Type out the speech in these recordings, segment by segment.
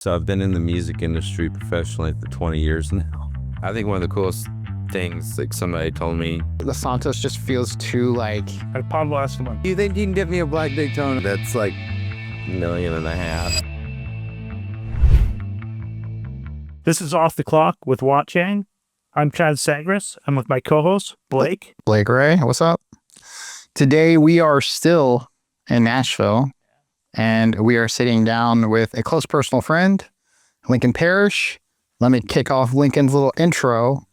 So I've been in the music industry professionally for 20 years now. I think one of the coolest things, like somebody told me, the Santos just feels too like I probably asked him, you think you can get me a black Daytona? That's like $1.5 million. This is Off the Clock with Wat Chang. I'm Chad Sagris. I'm with my co-host, Blake. Blake Ray. What's up? Today we are still in Nashville, and we are sitting down with a close personal friend, Lincoln Parish. Let me kick off Lincoln's little intro.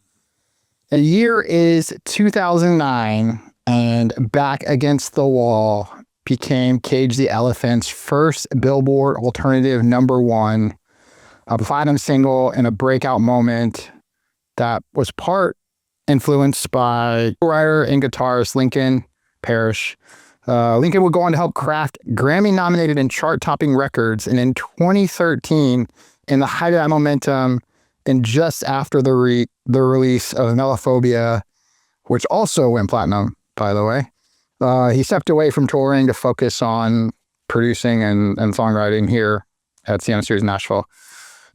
The year is 2009, and Back Against the Wall became Cage the Elephant's first Billboard alternative #1, a platinum single and a breakout moment that was part influenced by writer and guitarist Lincoln Parish. Lincoln would go on to help craft Grammy-nominated and chart-topping records, and in 2013, in the height of that momentum, and just after the release of Melophobia, which also went platinum, by the way, he stepped away from touring to focus on producing and songwriting here at Sienna Studios Nashville.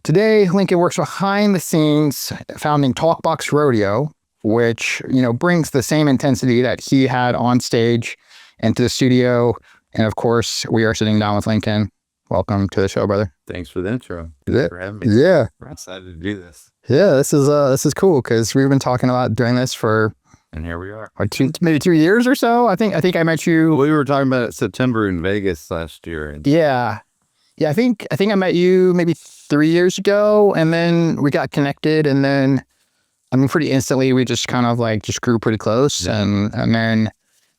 Today, Lincoln works behind the scenes, founding Talkbox Rodeo, which, brings the same intensity that he had on stage into the studio. And of course, we are sitting down with Lincoln. Welcome to the show, brother. Thanks for the intro. Yeah. For having me. Yeah. We're excited to do this. Yeah, this is cool because we've been talking about doing this for, And here we are. like maybe 2 years or so. I think I met you. We were talking about September in Vegas last year. And Yeah. I think I met you maybe 3 years ago, and then we got connected, and then pretty instantly we just kind of just grew pretty close. Yeah. And then,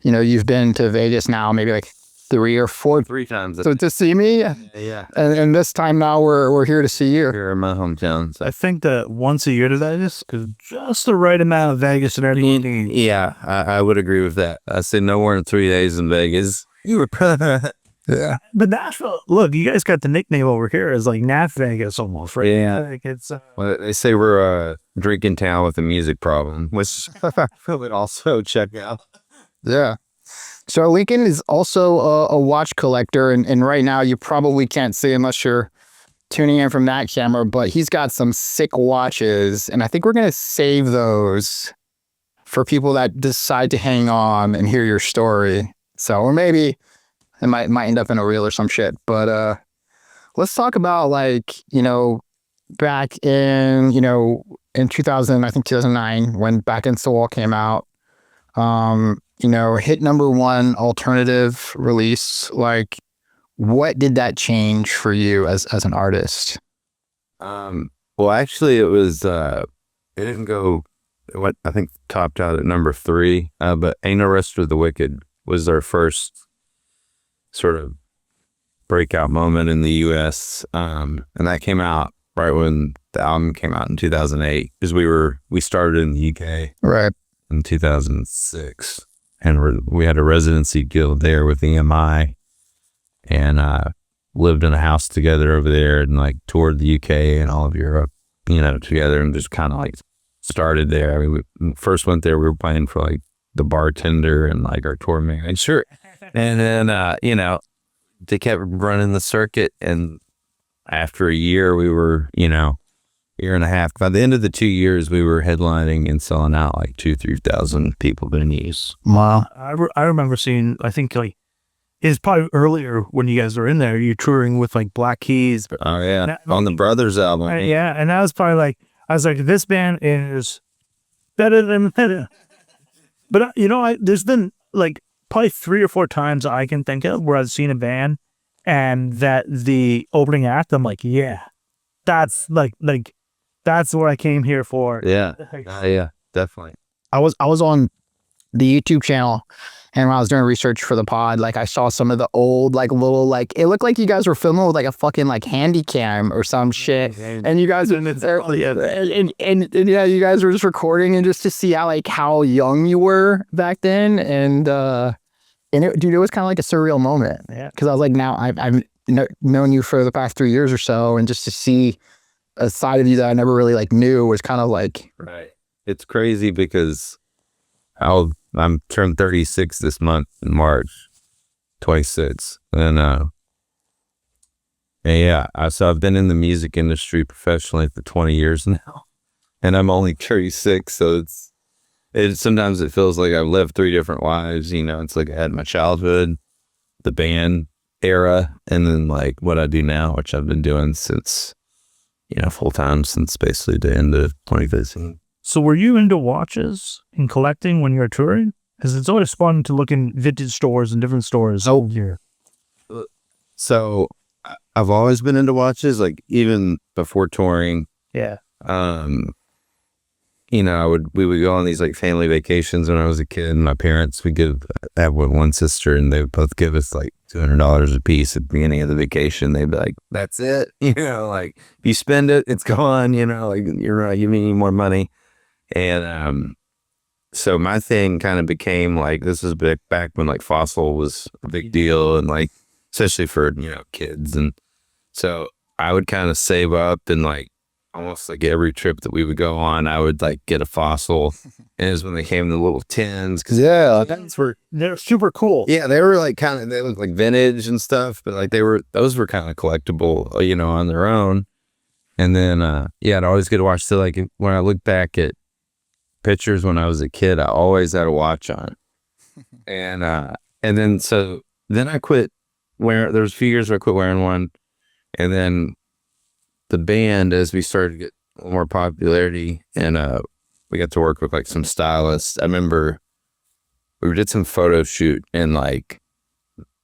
you've been to Vegas now maybe like 3 or 4 3 times. so to see me. Yeah. And this time now we're here to see you. Here in my hometown. So. I think that once a year to Vegas, because just the right amount of Vegas and everything. Yeah, I would agree with that. I say no more than 3 days in Vegas. You were Yeah. But Nashville, look, you guys got the nickname over here as like Nat Vegas almost, right? Yeah. Like it's Well, they say we're a drinking town with a music problem, which I would also check out. Yeah. So Lincoln is also a watch collector, and right now you probably can't see unless you're tuning in from that camera, but he's got some sick watches, and I think we're going to save those for people that decide to hang on and hear your story. So, or maybe it might end up in a reel or some shit. But let's talk about back in, in 2009, when Back Against the Wall came out, hit #1 alternative release. Like, what did that change for you as an artist? Well, actually, it was, it didn't go, what I think topped out at #3, but Ain't No Rest for the Wicked was our first sort of breakout moment in the US. And that came out right when the album came out in 2008, because we started in the UK Right. in 2006, and we had a residency guild there with EMI, and lived in a house together over there, and toured the UK and all of Europe, together, and just kind of started there. I mean, we first went there, we were playing for the bartender and our tour manager. And then, they kept running the circuit. And after a year, we were, year and a half. By the end of the 2 years, we were headlining and selling out 2,000-3,000 people venues. Wow. I remember seeing, I think it's probably earlier when you guys were in there, you're touring with Black Keys. Oh, yeah. On the Brothers album. Yeah. And that was probably I was like, this band is better than better. But, there's been probably 3 or 4 times I can think of where I've seen a band and that the opening act, I'm like, yeah, that's that's what I came here for. Yeah. Yeah, definitely. I was on the YouTube channel, and when I was doing research for the pod, I saw some of the old little it looked like you guys were filming with a fucking handy cam or some shit, and you guys and you guys were just recording, and just to see how young you were back then, and dude, it was kind of a surreal moment. Yeah, because I was now I've known you for the past 3 years or so, and just to see a side of you that I never really knew was kind of right. It's crazy because I'm turned 36 this month in March, 26, and And so I've been in the music industry professionally for 20 years now, and I'm only 36. So sometimes it feels like I've lived 3 different lives. It's like I had my childhood, the band era, and then like what I do now, which I've been doing since, full time since basically the end of 2015. So were you into watches and collecting when you were touring? Because it's always fun to look in vintage stores and different stores. Oh, here. So I've always been into watches, like even before touring. Yeah. We would go on these like family vacations when I was a kid, and my parents I have one sister, and they would both give us like $200 a piece at the beginning of the vacation. They'd be like, "That's it," like if you spend it, it's gone. Like you're not giving any more money. And so my thing kind of became like, this was back when like Fossil was a big deal, and like especially for kids, and so I would kind of save up, and like almost like every trip that we would go on, I would like get a Fossil, and it was when they came in the little tins, because they're super cool. Yeah, they were like they looked like vintage and stuff, but like those were kind of collectible, on their own. And then I'd always get a watch. So like when I look back at pictures when I was a kid, I always had a watch on. And then I quit wearing. There was a few years where I quit wearing one, and then the band, as we started to get a little more popularity, and we got to work with like some stylists. I remember we did some photo shoot, and like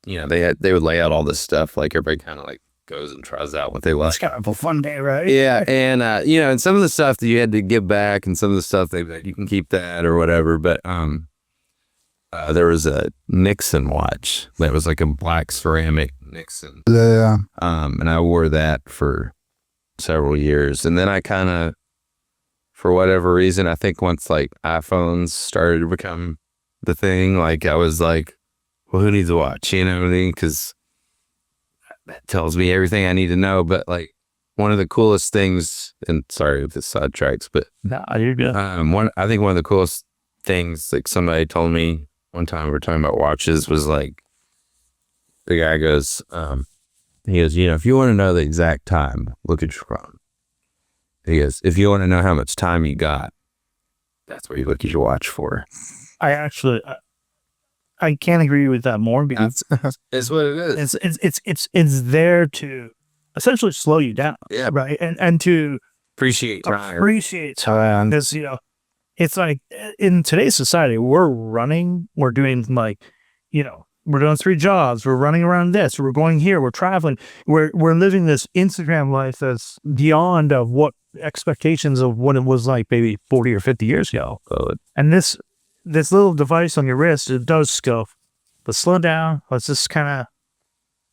they would lay out all this stuff, like everybody kind of like goes and tries out what they like. It's kind of a fun day, right? Yeah, and and some of the stuff that you had to give back, and some of the stuff they'd be like, you can keep that or whatever. But there was a Nixon watch that was like a black ceramic Nixon. Yeah. And I wore that for several years, and then I kind of, for whatever reason, I think once like iPhones started to become the thing, like I was like, well, who needs a watch? You know what I mean? Because that tells me everything I need to know. But like one of the coolest things, and sorry if this sidetracks, but nah, you're good. I think one of the coolest things, like somebody told me one time we were talking about watches, was like the guy goes, he goes, if you want to know the exact time, look at your phone. He goes, if you want to know how much time you got, that's what you look at your watch for. I can't agree with that more, because it's what it is. It's there to essentially slow you down. Yeah. Right. And to appreciate time. Because it's like in today's society, we're doing like, we're doing 3 jobs, we're running around this, we're going here, we're traveling, we're living this Instagram life that's beyond of what expectations of what it was like maybe 40 or 50 years ago. And this little device on your wrist, it does go, let's slow down, let's just kind of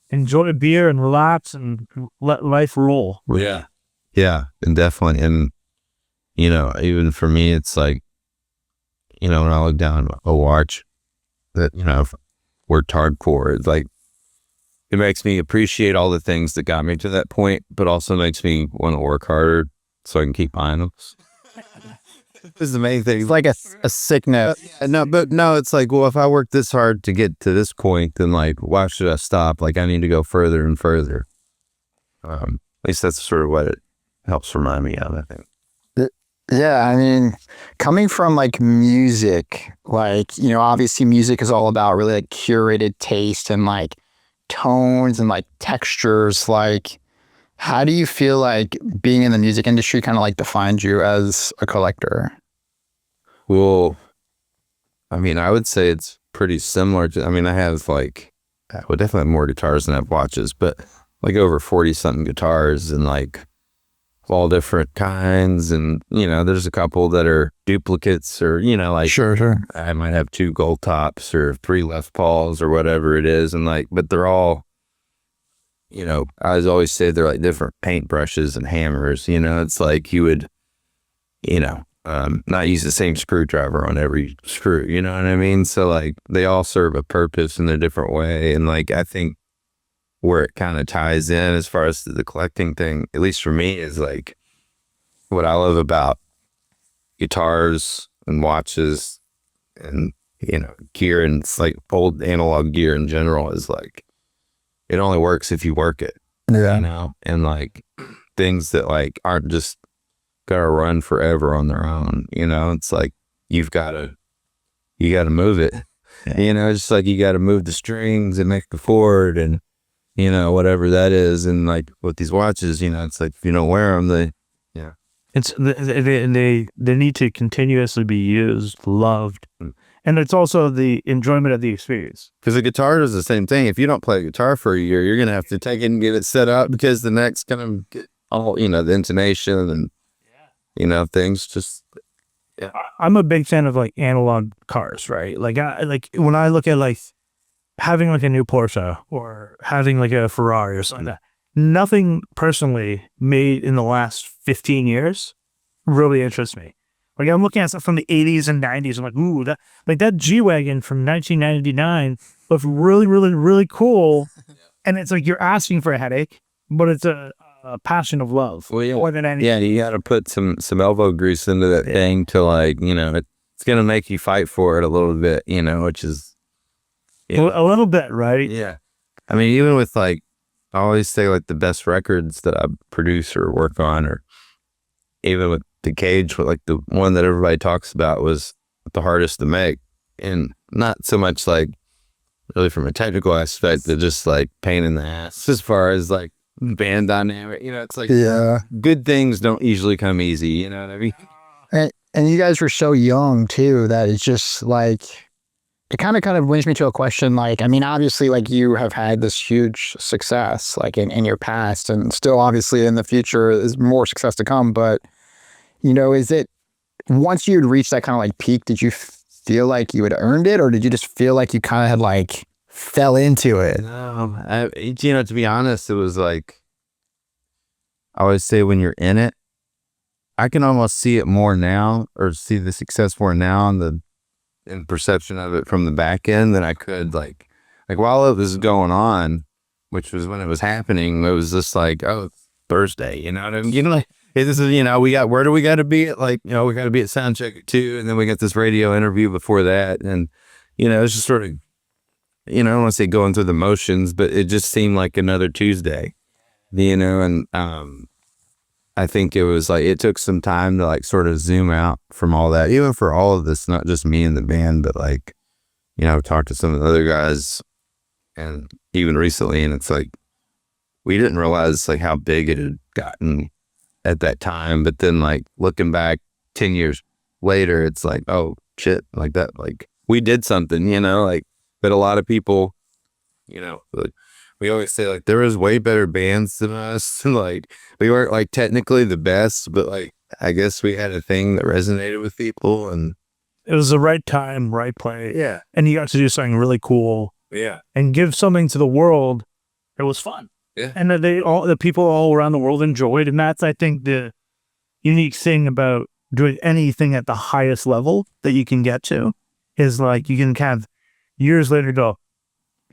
enjoy a beer and relax and let life roll. Yeah. Yeah, and definitely. And, even for me, it's like, when I look down a watch that, I've worked hard for, it's like, it makes me appreciate all the things that got me to that point, but also makes me want to work harder so I can keep buying them. This is the main thing. It's like a sickness. No, it's like, well, if I work this hard to get to this point, then like, why should I stop? Like, I need to go further and further. At least that's sort of what it helps remind me of, I think. Yeah, I mean, coming from like music, like, obviously music is all about really like curated taste and like tones and like textures. Like, how do you feel like being in the music industry kind of like defined you as a collector? Well, I mean, I would say it's pretty similar to, I have like, I would definitely have more guitars than I have watches, but like over 40 something guitars, and like all different kinds. And, there's a couple that are duplicates, or, like, Sure. I might have 2 gold tops or 3 Les Pauls or whatever it is. And like, but they're all, I always say they're like different paintbrushes and hammers. It's like you would, not use the same screwdriver on every screw, you know what I mean? So like they all serve a purpose in a different way. And like, I think where it kind of ties in as far as the collecting thing, at least for me, is like what I love about guitars and watches and, gear, and it's like old analog gear in general, is like, it only works if you work it. Yeah. you know, and like things that like aren't just gotta run forever on their own, you know. It's like you gotta move it. Yeah. You know, it's just like you gotta move the strings and make the chord and, you know, whatever that is. And like with these watches, you know, it's like if you don't wear them, It's they need to continuously be used, loved, and it's also the enjoyment of the experience. because a guitar is the same thing. If you don't play guitar for a year, you're gonna have to take it and get it set up because the neck's gonna get all, you know, the intonation and, you know, things just. I'm a big fan of like analog cars, right? Like like when I look at like having like a new Porsche or having like a Ferrari or something like that, nothing personally made in the last 15 years really interests me. Like I'm looking at stuff from the 80s and 90s. I'm like, ooh, that G-Wagon from 1999 looks really, really, really cool. And it's like you're asking for a headache, but it's a passion of love. Well, yeah. More than anything. Yeah, you got to put some elbow grease into that thing to like, you know, it's gonna make you fight for it a little bit, you know, which is A little bit, right? yeah. I mean, even with like, I always say like the best records that I produce or work on, or even with the Cage, like the one that everybody talks about was the hardest to make, and not so much like really from a technical aspect, but just like pain in the ass as far as like band dynamic. You know, it's like good things don't usually come easy. You know what I mean? And you guys were so young too that it's just like it kind of brings me to a question. Like, I mean, obviously, like you have had this huge success, like in your past, and still obviously in the future is more success to come. But you know, is it once you'd reached that kind of like peak, did you feel like you had earned it, or did you just feel like you kind of had like fell into it? No, you know, to be honest, it was like I always say when you're in it, I can almost see it more now, or see the success more now in perception of it from the back end than I could like while it was going on, which was when it was happening. It was just like, oh, Thursday, you know what I mean? You know, like hey, this is, you know, where do we got to be at? Like, you know, we got to be at sound check at 2, and then we got this radio interview before that, and you know, it's just sort of, you know, I don't want to say going through the motions, but it just seemed like another Tuesday, you know, and I think it was like it took some time to like sort of zoom out from all that, even for all of this, not just me and the band, but like, you know, I've talked to some of the other guys and even recently, and it's like we didn't realize like how big it had gotten at that time. But then like looking back 10 years later, it's like, oh shit, like that, like we did something, you know, like, but a lot of people, you know, like, we always say like there was way better bands than us, and like we weren't like technically the best, but like I guess we had a thing that resonated with people, and It was the right time, right place. yeah, And you got to do something really cool yeah, and give something to the world. It was fun. Yeah. And that the people all around the world enjoyed. And that's, I think, the unique thing about doing anything at the highest level that you can get to is like you can kind of years later go,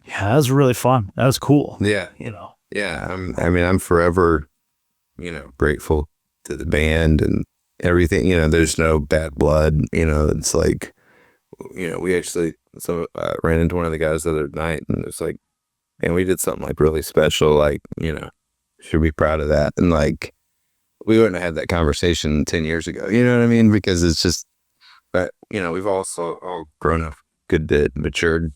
yeah, that was really fun. That was cool. yeah, You know, yeah. I'm forever, you know, grateful to the band and everything. You know, there's no bad blood. You know, it's like, you know, we actually ran into one of the guys the other night, and it's like, and we did something like really special. Like, you know, should be proud of that. And like, we wouldn't have had that conversation 10 years ago. You know what I mean? Because it's just that, you know, we've also all grown up a good bit, matured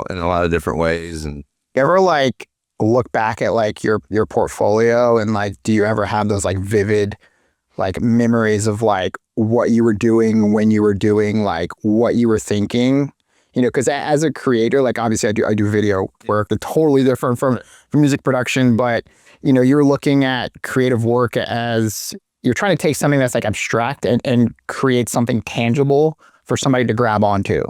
in a lot of different ways. And You ever like look back at like your portfolio and like, do you ever have those like vivid like memories of like what you were doing when you were doing like what you were thinking? You know, because as a creator, like obviously I do video work. They're totally different from music production, but you know, you're looking at creative work as you're trying to take something that's like abstract and create something tangible for somebody to grab onto,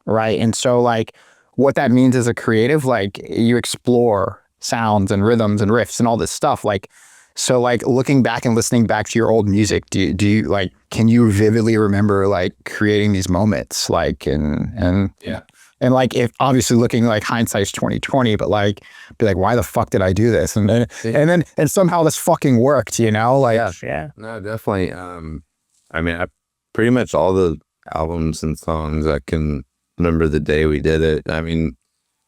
right? And so like what that means as a creative, like you explore sounds and rhythms and riffs and all this stuff. Like, so like looking back and listening back to your old music, do you like, can you vividly remember like creating these moments? Like, and yeah. And like, if obviously looking like hindsight's 2020, but like, be like, why the fuck did I do this? And somehow this fucking worked, you know? Like, yeah. No, definitely. I mean, I pretty much all the albums and songs I can remember the day we did it. I mean,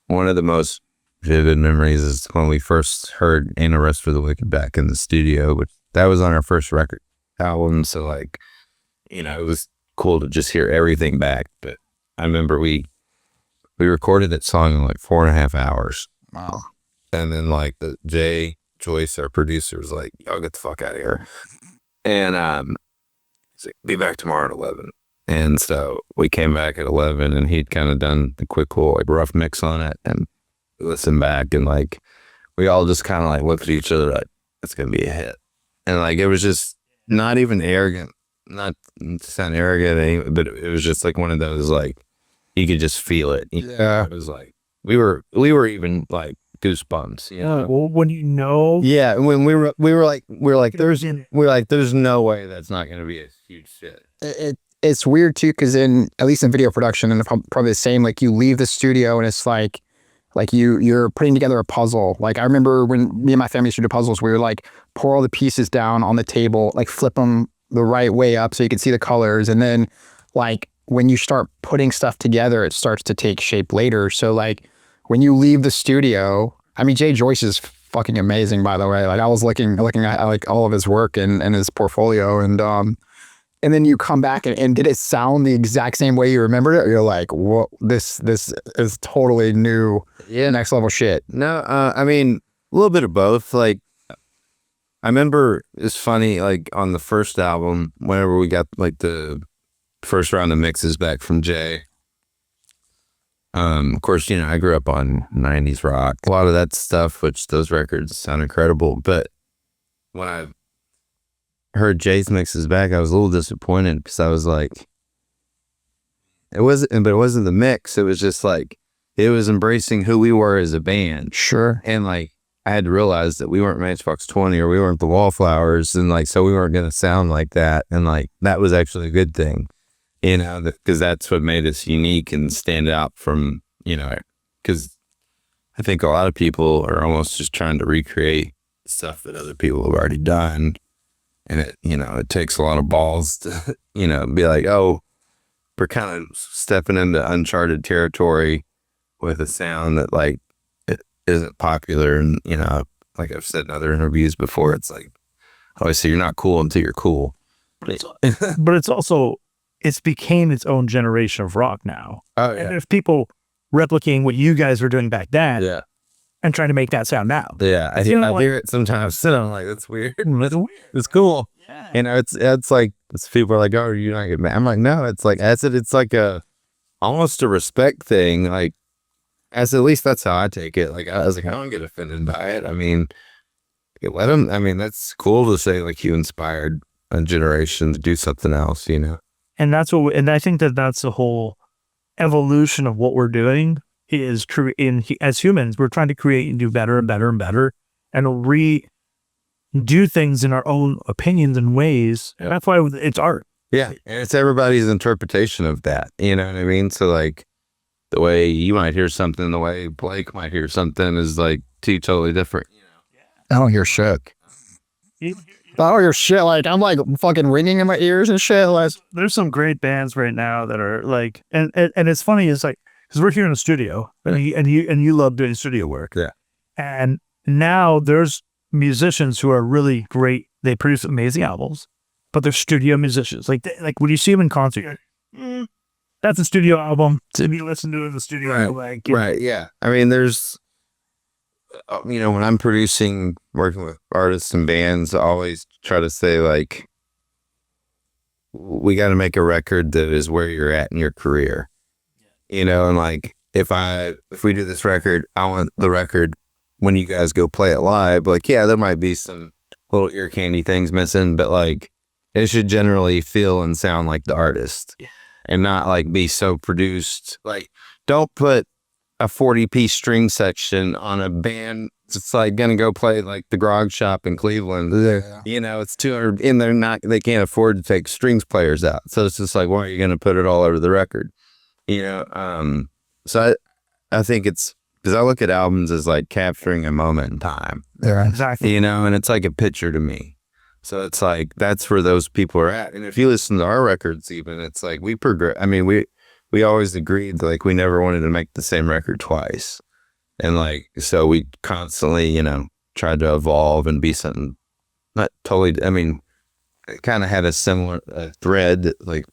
one of the most vivid memories is when we first heard Ain't No Rest for the Wicked back in the studio, which that was on our first record album. So like, you know, it was cool to just hear everything back. But I remember we recorded that song in like 4.5 hours. Wow. And then like Jay Joyce, our producer, was like, y'all get the fuck out of here. And he's like, be back tomorrow at 11. And so we came back at 11 and he'd kind of done the quick little like rough mix on it, and we listened back and like we all just kind of like looked at each other like, it's going to be a hit. And like, it was just not even arrogant, not to sound arrogant, but it was just like one of those, like, you could just feel it. Yeah. It was like, we were even like goosebumps, you know? Well, when you know, Yeah, when we were like there's no way that's not going to be a huge hit. it's weird too, because at least in video production, and probably the same, like you leave the studio and it's like you're putting together a puzzle. Like I remember when me and my family used to do puzzles, we would like pour all the pieces down on the table, like flip them the right way up so you can see the colors, and then like when you start putting stuff together, it starts to take shape later. So like when you leave the studio, I mean, Jay Joyce is fucking amazing, by the way. Like I was looking at like all of his work and his portfolio, and then you come back and did it sound the exact same way you remembered it? You're like, whoa, this is totally new, next level shit. No, I mean, a little bit of both. Like, I remember it's funny, like on the first album, whenever we got like the first round of mixes back from Jay, of course, you know, I grew up on 90s rock, a lot of that stuff, which those records sound incredible. But when I heard Jay's mixes back, I was a little disappointed because I was like, it wasn't the mix. It was just like, it was embracing who we were as a band. Sure. And like, I had to realize that we weren't Matchbox 20 or we weren't the Wallflowers. And like, so we weren't going to sound like that. And like, that was actually a good thing, you know, because that's what made us unique and stand out from, you know, because I think a lot of people are almost just trying to recreate stuff that other people have already done. And it, you know, it takes a lot of balls to, you know, be like, oh, we're kind of stepping into uncharted territory with a sound that like it isn't popular. And, you know, like I've said in other interviews before, it's like, I always say you're not cool until you're cool. but it's also, it's became its own generation of rock now. Oh, yeah. And if people replicating what you guys were doing back then, Yeah. and trying to make that sound now. Yeah. I hear it sometimes. And I'm like, that's weird. It's cool. Yeah. You know, it's like, people are like, oh, you're not getting mad. I'm like, no, it's like, it's like almost a respect thing. Like, at least that's how I take it. Like, I was like, I don't get offended by it. I mean, let them, I mean, that's cool to say like you inspired a generation to do something else, you know? And that's and I think that's the whole evolution of what we're doing is as humans, we're trying to create and do better and better and better and do things in our own opinions and ways. Yeah. That's why it's art. Yeah. And it's everybody's interpretation of that. You know what I mean? So like the way you might hear something, the way Blake might hear something is like two totally different. You know? I don't hear shit. I don't hear shit. Like I'm like fucking ringing in my ears and shit. Like, there's some great bands right now that are like, and it's funny. It's like, because we're here in the studio and you love doing studio work. Yeah. And now there's musicians who are really great. They produce amazing albums, but they're studio musicians. Like when you see them in concert, you're like, that's a studio album. To be listened to in the studio. Right. Like, Right. Yeah. I mean, there's, you know, when I'm working with artists and bands, I always try to say like, we got to make a record that is where you're at in your career, you know, and like, if we do this record, I want the record when you guys go play it live, like, yeah, there might be some little ear candy things missing, but like, it should generally feel and sound like the artist and not like be so produced. Like, don't put a 40-piece string section on a band. It's like gonna go play like the Grog Shop in Cleveland. yeah. You know, it's 200 and they can't afford to take strings players out. So it's just like, why are you gonna put it all over the record? You know, so I think it's, because I look at albums as like capturing a moment in time. Yeah. exactly. You know, and it's like a picture to me. So it's like, that's where those people are at. And if you listen to our records, even, it's like I mean, we always agreed that like we never wanted to make the same record twice. And like, so we constantly, you know, tried to evolve and be something not totally, I mean, it kind of had a similar thread, like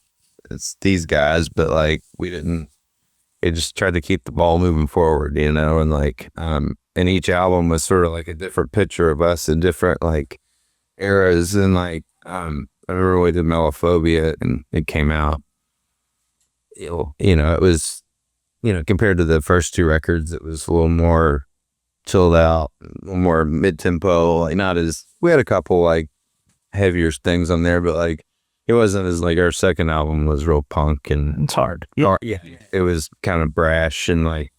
it's these guys, but like we didn't, it just tried to keep the ball moving forward, you know, and like, and each album was sort of like a different picture of us in different like eras. And like, I remember we did Melophobia and it came out, you know, it was, you know, compared to the first two records, it was a little more chilled out, a little more mid-tempo, like not as, we had a couple like heavier things on there, but like it wasn't as like our second album was real punk and It's hard. yeah, it was kind of brash. And like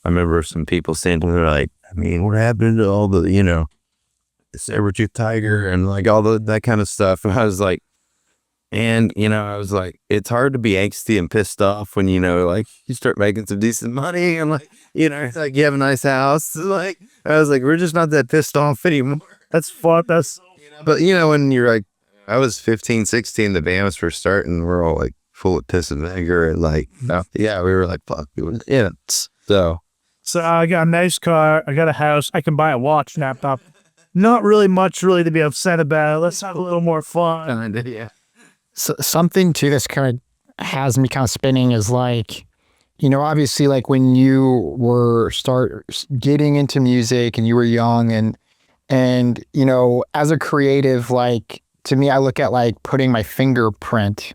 I remember some people saying to me like, I mean, what happened to all the, you know, the saber-tooth tiger and like all that kind of stuff? And I was like, and you know, I was like, it's hard to be angsty and pissed off when, you know, like you start making some decent money and like, you know, it's like you have a nice house. Like I was like, we're just not that pissed off anymore. That's fun. That's But you know, when you're like, I was 15, 16, the band was first starting, we're all like full of piss and vinegar and like, yeah, we were like, fuck, yeah. So I got a nice car. I got a house. I can buy a watch, laptop. Not really much really to be upset about. Let's have a little more fun. Yeah. So something too that's kind of has me kind of spinning is like, you know, obviously like when you were getting into music and you were young and, you know, as a creative, like to me, I look at like putting my fingerprint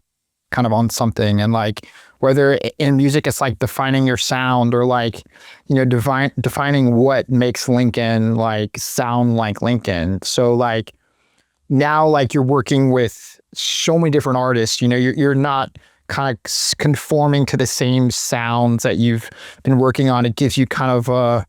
kind of on something and like whether in music, it's like defining your sound or like, you know, defining what makes Lincoln like sound like Lincoln. So like now, like you're working with so many different artists, you know, you're not kind of conforming to the same sounds that you've been working on. It gives you kind of a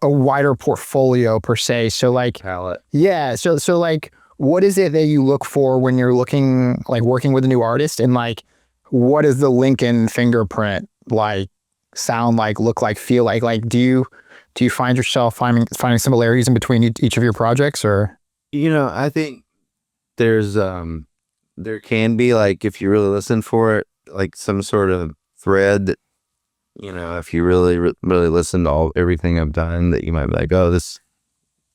wider portfolio per se. So like, Palette. yeah. So like, what is it that you look for when you're looking, like working with a new artist and like, what is the Lincoln fingerprint like sound like, look like, feel like? Like, do you find yourself finding similarities in between each of your projects or? You know, I think there's, there can be like, if you really listen for it, like some sort of thread that, you know, if you really, really listen to everything I've done that you might be like, oh, this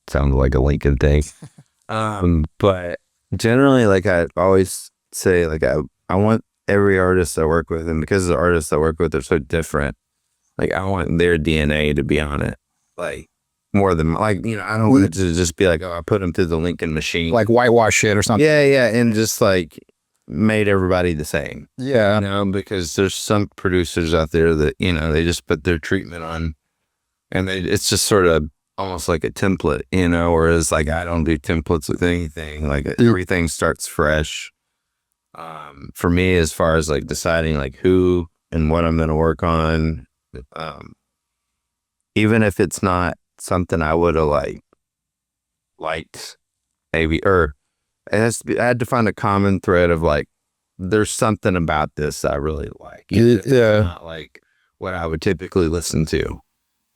sounds like a Lincoln thing. But generally, like I always say, like I want every artist I work with, and because the artists I work with are so different, like I want their DNA to be on it, like more than like, you know, I don't want it to just be like, oh, I put them through the Lincoln machine, Like whitewash shit or something. yeah, and just like made everybody the same. Yeah. You know, because there's some producers out there that, you know, they just put their treatment on, and it's just sort of almost like a template, you know, whereas like I don't do templates with anything. Like everything starts fresh. For me, as far as like deciding like who and what I'm going to work on, even if it's not something I would have liked maybe, or I had to find a common thread of like, there's something about this I really like. Yeah. Not like what I would typically listen to,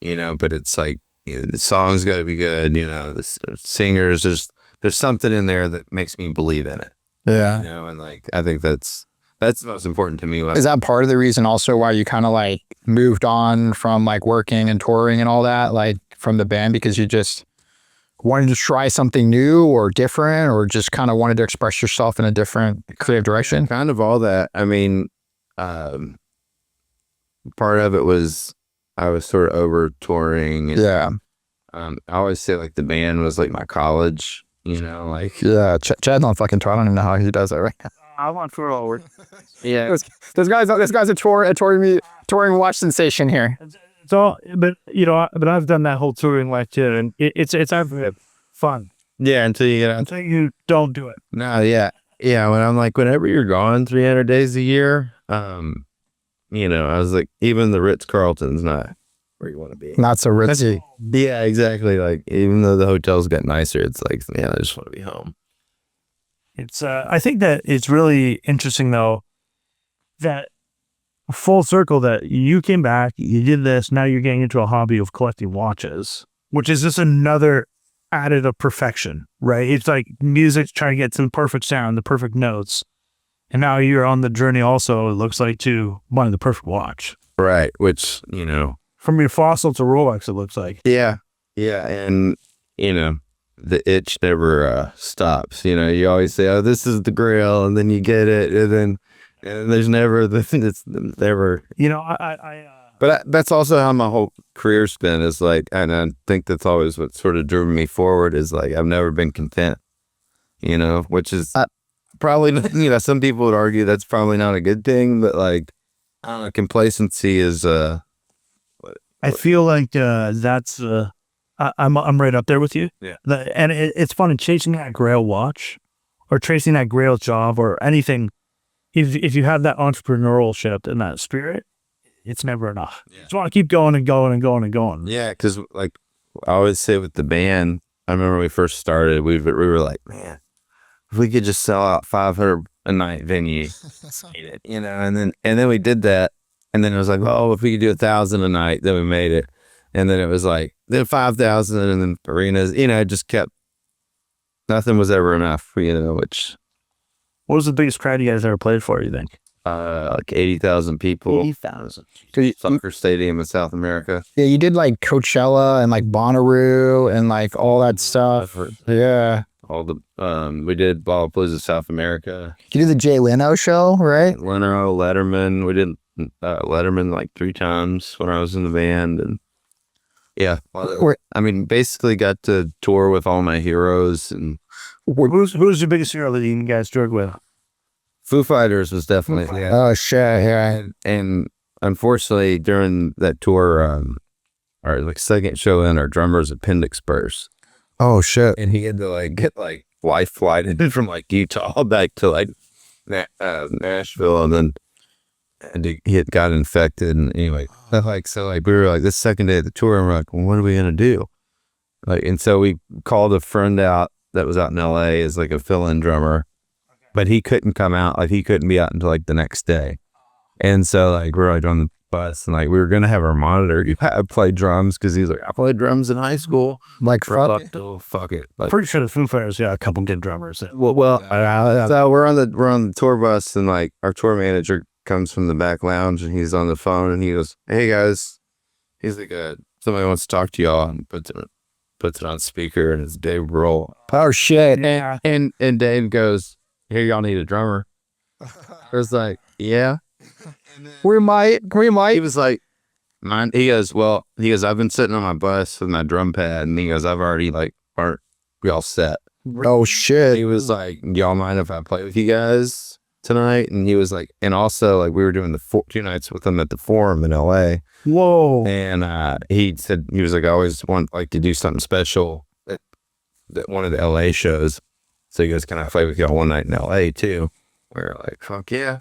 you know, but it's like, you know, the song's got to be good, you know, the singers, there's something in there that makes me believe in it. Yeah. You know, and like, I think that's the most important to me. Is that part of the reason also why you kind of like moved on from like working and touring and all that, like from the band, because you just wanted to try something new or different, or just kind of wanted to express yourself in a different creative direction? Kind of all that. I mean, part of it was I was sort of over touring. And, Yeah. I always say like the band was like my college, you know, like. Yeah. Chad's on fucking tour. I don't even know how he does that right now. I want for all work. Yeah. This guy's a touring watch sensation here. It's all, but you know, but I've done that whole touring like too, and it's fun Yeah. Until you get out. until you don't do it. No. Yeah. Yeah. When I'm like, whenever you're gone 300 days a year, you know, I was like, even the Ritz-Carlton's not where you want to be. Not so ritzy. Yeah, exactly. Like, even though the hotels got nicer, it's like, man, I just want to be home. It's I think that it's really interesting though that full circle that you came back, you did this, now you're getting into a hobby of collecting watches, which is just another added of perfection, right? It's like music trying to get to the perfect sound, the perfect notes. And now you're on the journey also, it looks like, to wanting the perfect watch. Right. Which, you know, From your Fossil to Rolex, it looks like. Yeah. And, the itch never stops. You always say, oh, this is the grail, and then you get it, and there's never, it's never. But that's also how my whole career's been, is like, and I think that's always what sort of driven me forward, is like, I've never been content, which is probably, some people would argue that's probably not a good thing, but like, I don't know, complacency is, I feel like that's I'm right up there with you. Yeah. And it's fun in chasing that grail watch or chasing that grail job or anything. If you have that entrepreneurship and that spirit, it's never enough. Yeah. You just want to keep going and going and going and going. Yeah, because like I always say with the band, I remember when we first started, we were like, man, if we could just sell out 500 a night venue, and then we did that. And then it was like, oh, if we could do 1,000 a night, then we made it. And then it was like, then 5,000, and then arenas, it just kept, nothing was ever enough, which. What was the biggest crowd you guys ever played for, you think? Like 80,000 people. 80,000. Soccer stadium in South America. Yeah, you did like Coachella and like Bonnaroo and like all that stuff. Yeah. All the, we did Lollapalooza South America. You did the Jay Leno show, right? Leno, Letterman. We did Letterman like 3 times when I was in the band, and yeah, basically got to tour with all my heroes. And who's your biggest hero that you guys toured with? Foo Fighters was definitely. Yeah. Oh shit! Yeah, and unfortunately during that tour, our like second show in, our drummer's appendix burst. Oh shit! And he had to like get like life flighted from like Utah back to like Nashville, and then. And he had got infected, and anyway, we were like this second day of the tour, and we're like, well, what are we gonna do? Like, and so we called a friend out that was out in LA as like a fill-in drummer, but he couldn't come out, like he couldn't be out until like the next day. And so like we're like on the bus, and like we were gonna have our monitor play drums, because he's like, I played drums in high school. Like fuck it. Like, pretty sure the Foo Fighters, a couple good drummers. So we're on the tour bus, and like our tour manager comes from the back lounge, and he's on the phone, and he goes, hey guys, he's like, somebody wants to talk to y'all, and puts it on speaker, and it's Dave Grohl. Oh shit! Yeah. And Dave goes, here, y'all need a drummer. I was like, yeah. We might. He was like, mine. He goes, I've been sitting on my bus with my drum pad, and he goes, I've already like, aren't we all set? Oh shit! He was like, y'all mind if I play with you guys tonight? And he was like, and also like we were doing the 2 nights with him at the Forum in LA. Whoa. And he said, he was like, I always want like to do something special at one of the LA shows. So he goes, can I play with y'all one night in LA too? We're like, fuck yeah.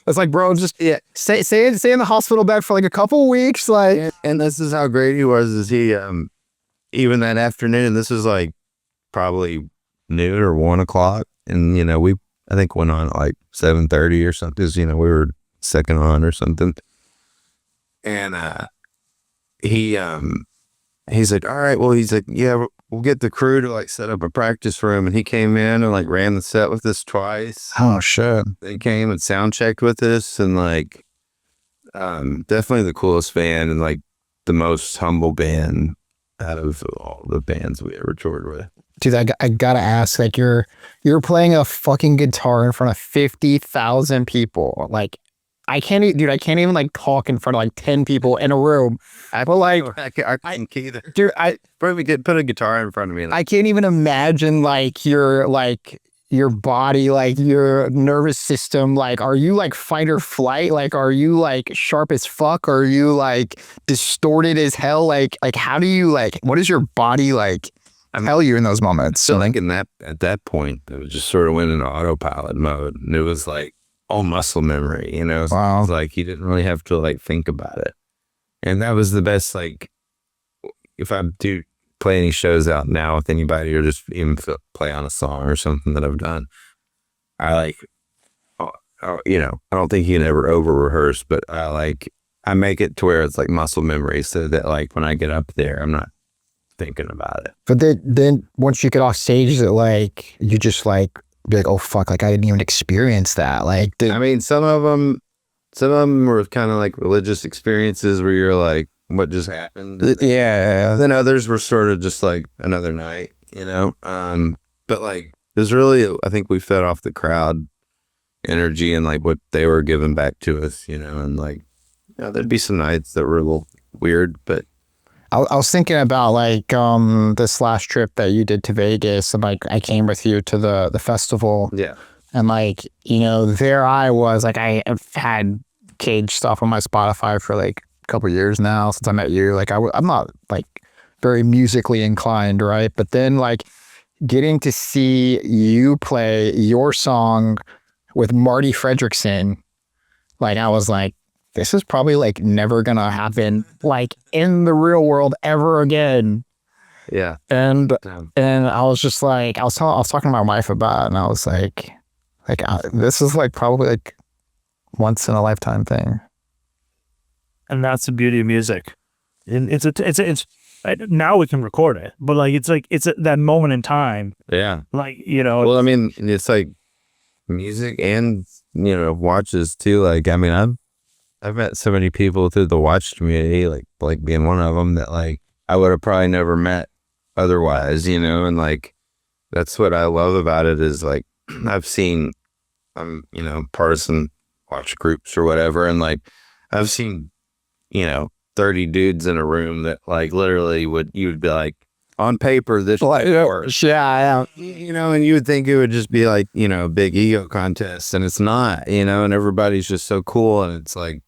It's like, bro, just stay in the hospital bed for like a couple weeks, like. And this is how great he was. Is he even that afternoon? This was like probably noon or 1 o'clock, and we I think went on at like 7:30 or something. We were second on or something, and he's like, all right, well, he's like, yeah, we'll get the crew to like set up a practice room. And he came in and like ran the set with us twice. Oh shit! They came and sound checked with us, and like definitely the coolest band, and like the most humble band out of all the bands we ever toured with. Dude, I gotta ask, like you're playing a fucking guitar in front of 50,000 people. Like I can't even like talk in front of like 10 people in a room. I can't either. Dude, probably could put a guitar in front of me. I can't even imagine like your body, like your nervous system. Like, are you like fight or flight? Like, are you like sharp as fuck? Are you like distorted as hell? Like how do you like? What is your body like? Tell you in those moments. So like at that point, it was just sort of went into autopilot mode, and it was like all muscle memory. Wow. It was like you didn't really have to like think about it, and that was the best. Like if I do play any shows out now with anybody, or just even play on a song or something that I've done, I like, I don't think you can ever over rehearse, but I make it to where it's like muscle memory, so that like when I get up there, I'm not thinking about it. But then once you get off stage, is it like you just like be like, oh fuck, like I didn't even experience that? Like, I mean, some of them some of them were kind of like religious experiences where you're like, what just happened? Yeah. Then others were sort of just like another night, you know? But like, it was really, I think we fed off the crowd energy and like what they were giving back to us, you know? And like, you know, there'd be some nights that were a little weird, but I was thinking about like this last trip that you did to Vegas, and like I came with you to the festival, yeah. and like, you know, there I was, like I have had Cage stuff on my Spotify for like a couple of years now since I met you. Like I'm not like very musically inclined, right? But then like getting to see you play your song with Marty Fredrickson, like I was like, this is probably like never gonna happen like in the real world ever again. Yeah. And I was just like, I was talking to my wife about it, and I was like this is like probably like once in a lifetime thing. And that's the beauty of music. And it's now we can record it, but like it's that moment in time. Yeah. Like, you know. Well, I mean, it's like music and, you know, watches too. Like, I mean, I've met so many people through the watch community, like being one of them, that like I would have probably never met otherwise, you know. And like that's what I love about it is like I've seen, you know, partisan watch groups or whatever, and like I've seen, you know, 30 dudes in a room that like literally you would be like, on paper this Like, yeah, you know, and you would think it would just be like, you know, big ego contest, and it's not, you know, and everybody's just so cool, and it's like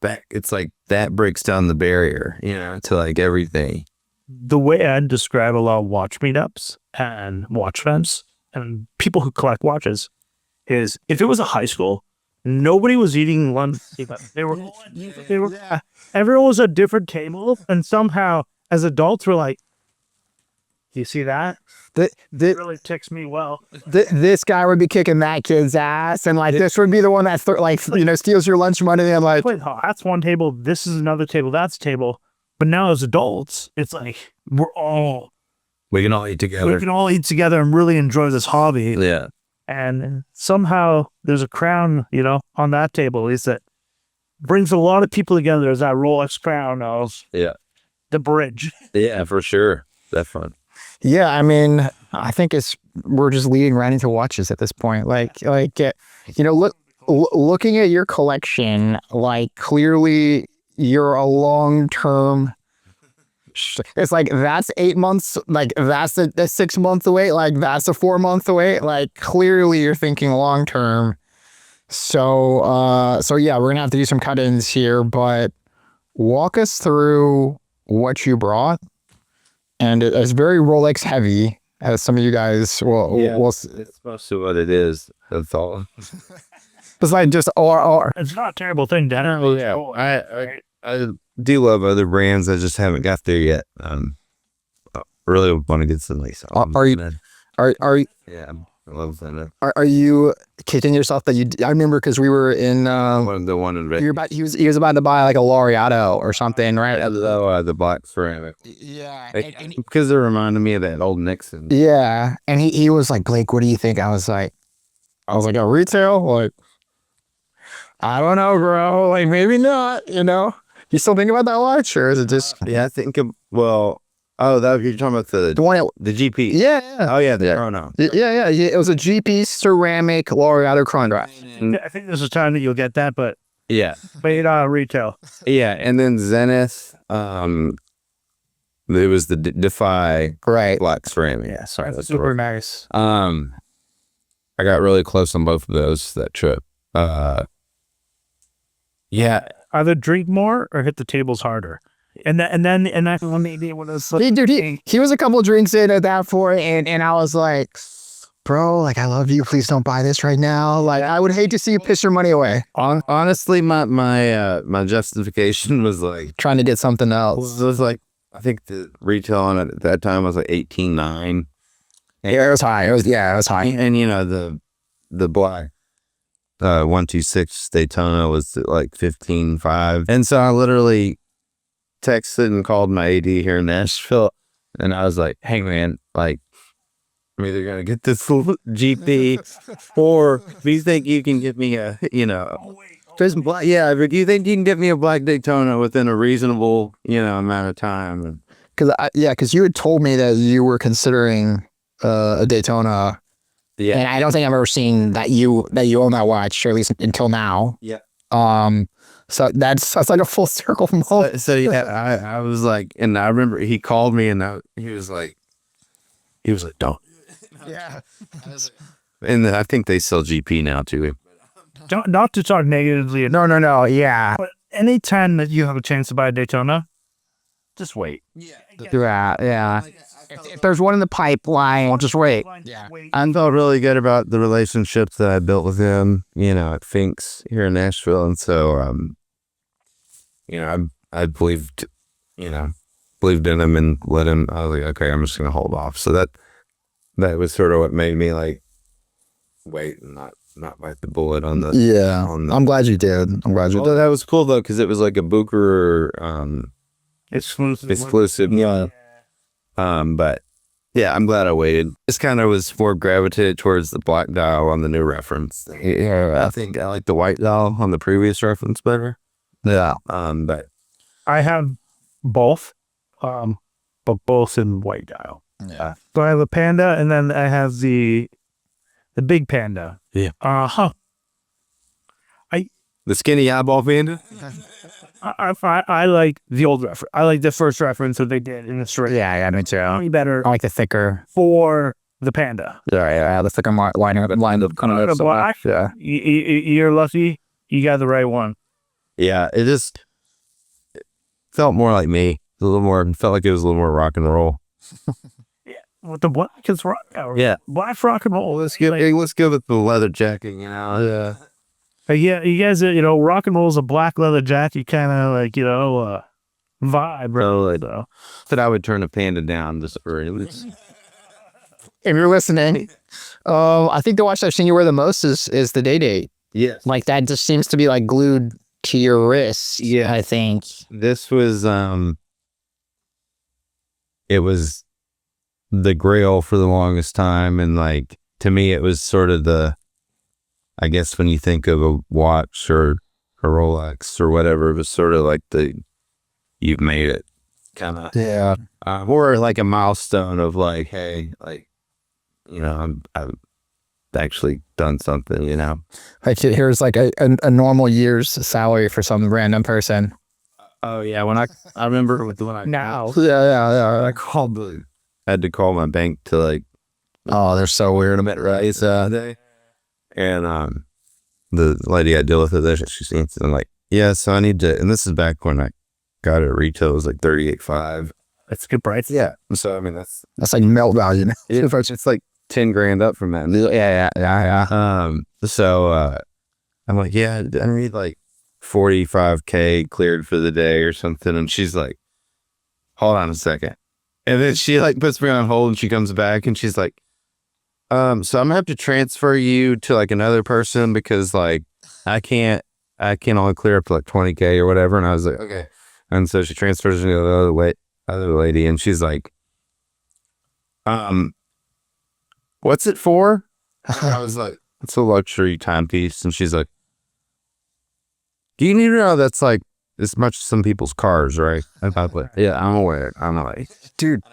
that breaks down the barrier, you know, to like everything. The way I'd describe a lot of watch meetups and watch events and people who collect watches is if it was a high school, nobody was eating lunch. They were everyone was at a different table, and somehow as adults we're like, do you see that? It really ticks me well. This guy would be kicking that kid's ass, and like this would be the one that like, you know, steals your lunch money, and like, wait, that's one table, this is another table, that's a table. But now as adults, it's like we can all eat together. We can all eat together and really enjoy this hobby. Yeah. And somehow there's a crown, you know, on that table, at least, that brings a lot of people together. There's that Rolex crown of the bridge. Yeah, for sure. That's fun. Yeah, I mean, I think we're just leading right into watches at this point. Like, you know, looking at your collection, like clearly you're a long-term. It's like that's 8 months, like that's a 6 month away, like that's a 4 month away. Like clearly you're thinking long-term. So yeah, we're gonna have to do some cut-ins here, but walk us through what you brought. And it's very Rolex heavy, as some of you guys will. It's mostly what it is. That's all. Besides just RR. It's not a terrible thing, Dan. Oh yeah, I do love other brands. I just haven't got there yet. I really want to get some lace. Are you? Yeah, I love that. Are you kidding yourself that you? I remember because we were in. The one in he was about to buy like a Laureato or something, right? The black ceramic. Yeah, because it reminded me of that old Nixon. Yeah, and he was like, Blake, what do you think? I was like, a retail? Like, I don't know, bro. Like, maybe not. You know, you still think about that watch, or is it just? Yeah, I think. Well. Oh, you're talking about the one, the GP. Yeah. Oh yeah, the chrono. Yeah. It was a GP ceramic Laureato chronograph. I think there's a time that you'll get that, but yeah, retail. Yeah, and then Zenith. It was the Defy black ceramic. Yeah, sorry, that's super nice. I got really close on both of those that trip. Yeah, either drink more or hit the tables harder. And that maybe when it was like, dude, he was a couple of drinks in at that point, and I was like, bro, like, I love you. Please don't buy this right now. Like, I would hate to see you piss your money away. Honestly, my justification was like trying to get something else. It was like, I think the retail on it at that time was like 18.9. Yeah, it was high. It was high. And you know, the black 126 Daytona was like 15.5. And so I literally texted and called my AD here in Nashville, and I was like, hey man, like, I'm either gonna get this GP or do you think you can give me a, you know, Just black, yeah, but do you think you can get me a black Daytona within a reasonable, amount of time? Because you had told me that you were considering a Daytona. Yeah. And I don't think I've ever seen that you own that watch, or at least until now. Yeah. So that's like a full circle moment. So yeah, I was like, and I remember he called me, and he was like, don't. Yeah. And I think they sell GP now too. Not to talk negatively. No. Yeah. But anytime that you have a chance to buy a Daytona, just wait. Yeah. If there's one in the pipeline, we'll just wait. Yeah. I felt really good about the relationships that I built with him, at Finks here in Nashville. And so, I believed in him and let him, I was like, okay, I'm just going to hold off. So that was sort of what made me like, wait and not bite the bullet on the. Yeah. I'm glad you did. Well, that was cool though, because it was like a Booker, exclusive. Yeah. But yeah, I'm glad I waited. This kind of was more gravitated towards the black dial on the new reference. Yeah, I think I like the white dial on the previous reference better. Yeah. But I have both, but both in white dial. Yeah. So I have a Panda, and then I have the big Panda. Yeah. The skinny eyeball Panda. I like the old reference. I like the first reference that they did in the straight. Yeah, me too. Better. I like the thicker. For the Panda. Yeah, the thicker liner, lined up kind of. Black. Yeah. You're lucky. You got the right one. Yeah, it just felt more like me. Felt like it was a little more rock and roll. Yeah, with the black is rock. Yeah, black rock and roll. Let's go with the leather jacket. Yeah. Yeah, you guys, rock and roll is a black leather jacket kind of like, vibe. Right? So that I would turn a Panda down just for it. If you're listening, I think the watch I've seen you wear the most is the Day. Yes. Like that just seems to be like glued to your wrist. Yeah, I think. This was, it was the Grail for the longest time. And like, to me, it was sort of I guess when you think of a watch or a Rolex or whatever, it was sort of like you've made it kind of. Yeah. Or like a milestone of like, hey, like, I've actually done something, Like here's like a normal year's salary for some random person. Oh yeah. When I remember when I now. Yeah. I had to call my bank to like, oh, they're so weird. Right. Day. And the lady I deal with there, she's I'm like, yeah, so I need to, and this is back when I got it at retail, it was like $38,500. That's a good price. Yeah. So I mean that's like melt value. It's like $10,000 up from that. Yeah. So I'm like, yeah, I need like $45,000 cleared for the day or something. And she's like, hold on a second. And then she like puts me on hold and she comes back and she's like, so I'm gonna have to transfer you to like another person because like I can only clear up to like $20,000 or whatever. And I was like, okay. And so she transfers me to the other lady and she's like, what's it for? I was like, it's a luxury timepiece. And she's like, do you need to know that's like as much as some people's cars, right? Yeah, I'm aware. I'm like, dude,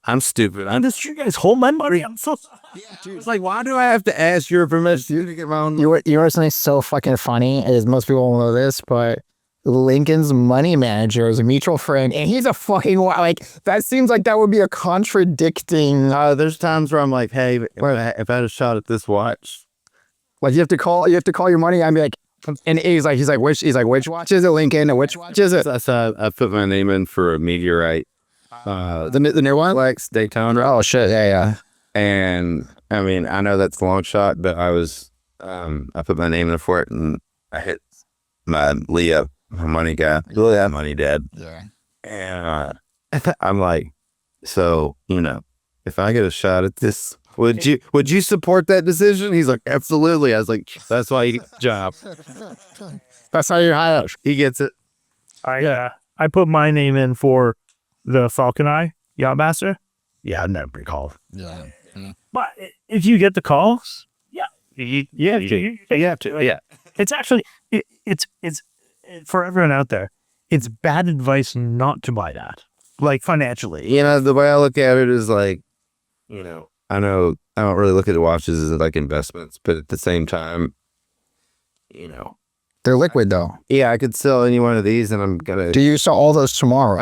I'm stupid. You guys hold my money. I'm so sorry. Yeah, dude. It's like, why do I have to ask your permission to get my own? You know something so fucking funny is most people won't know this, but Lincoln's money manager is a mutual friend, and he's a fucking like. That seems like that would be a contradicting. There's times where I'm like, hey, if I had a shot at this watch, like you have to call your money guy and be like, and he's like, which watch is it, Lincoln? And which watch is it? So I put my name in for a meteorite. The new one? Lex Daytona. Oh shit, yeah. And I mean, I know that's a long shot, but I put my name in for it and I hit my Leo, my money guy, money dad. Yeah. And I'm like, so, if I get a shot at this, would you support that decision? He's like, absolutely. I was like, that's why you get the job. That's how you're hired. He gets it. I put my name in for the Falcon Eye Yachtmaster. Yeah, I've never been called. Yeah. But if you get the calls, you have to. Yeah. It's actually it's for everyone out there. It's bad advice not to buy that, like financially. You know, the way I look at it is like, you know I don't really look at the watches as like investments, but at the same time, you know, They're liquid though. yeah, I could sell any one of these, and I'm gonna Do you sell all those tomorrow?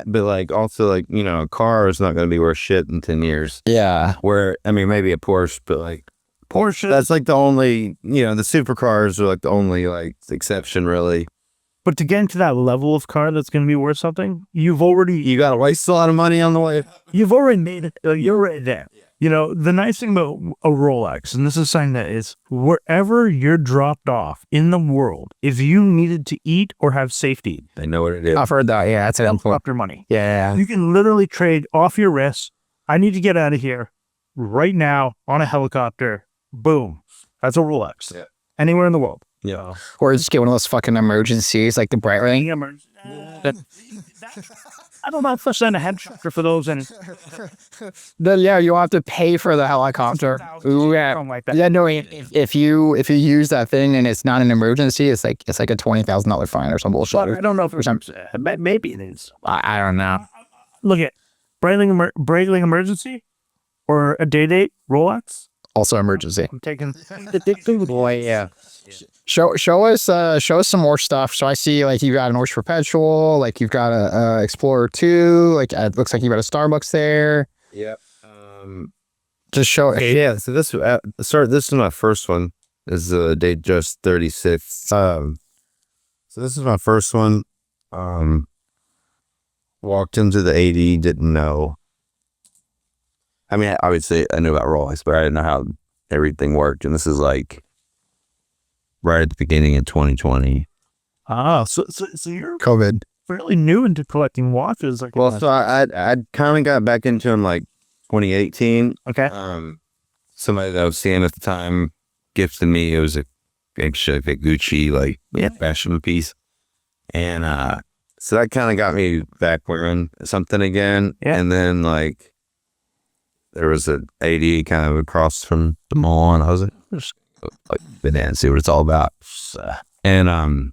but like also like, you know, a car is not gonna be worth shit in 10 years. Yeah. Where I mean, maybe a Porsche, but like Porsche. that's like the only, you know, the supercars are like the only like exception really. But to get into that level of car that's going to be worth something, you gotta waste a lot of money on the way. you've already made it. You're already there. You know, the nice thing about a Rolex, and this is something that is wherever you're dropped off in the world, if you needed to eat or have safety, They know what it is. I've heard that. Yeah, that's they'll it. put up your money. Yeah. You can literally trade off your wrists. I need to get out of here right now on a helicopter. Boom. That's a Rolex. Yeah. Anywhere in the world. Yeah. Or just get one of those fucking emergencies, like the Breitling. I don't know if I send a helicopter for those, and Then yeah, you'll have to pay for the helicopter. Ooh, yeah. something like that. Yeah, no. If you use that thing and it's not an emergency, it's like a $20,000 fine or some bullshit. But I don't know if it's maybe it is. I don't know. Look at Breitling emergency or a day date Rolex. Also emergency. I'm taking the Boy, yeah. Show us some more stuff. So I see like you got an Orange Perpetual, like you've got a Explorer 2, like it looks like you got a Starbucks there. Yep. Just show. Okay, yeah. So this is my first one. This is a Datejust 36. So this is my first one. Walked into the 80, didn't know. I mean, obviously I knew about Rolex, but I didn't know how everything worked. And this is like right at the beginning of 2020. So you're COVID. fairly new into collecting watches. Like, Well, so I kind of got back into them like 2018. okay. Somebody that I was seeing at the time gifted me. It was actually a Gucci like fashion piece, and so that kind of got me back wearing something again. Yeah. And then like there was an 80 kind of across from the mall, and I was like, been in and see what it's all about. And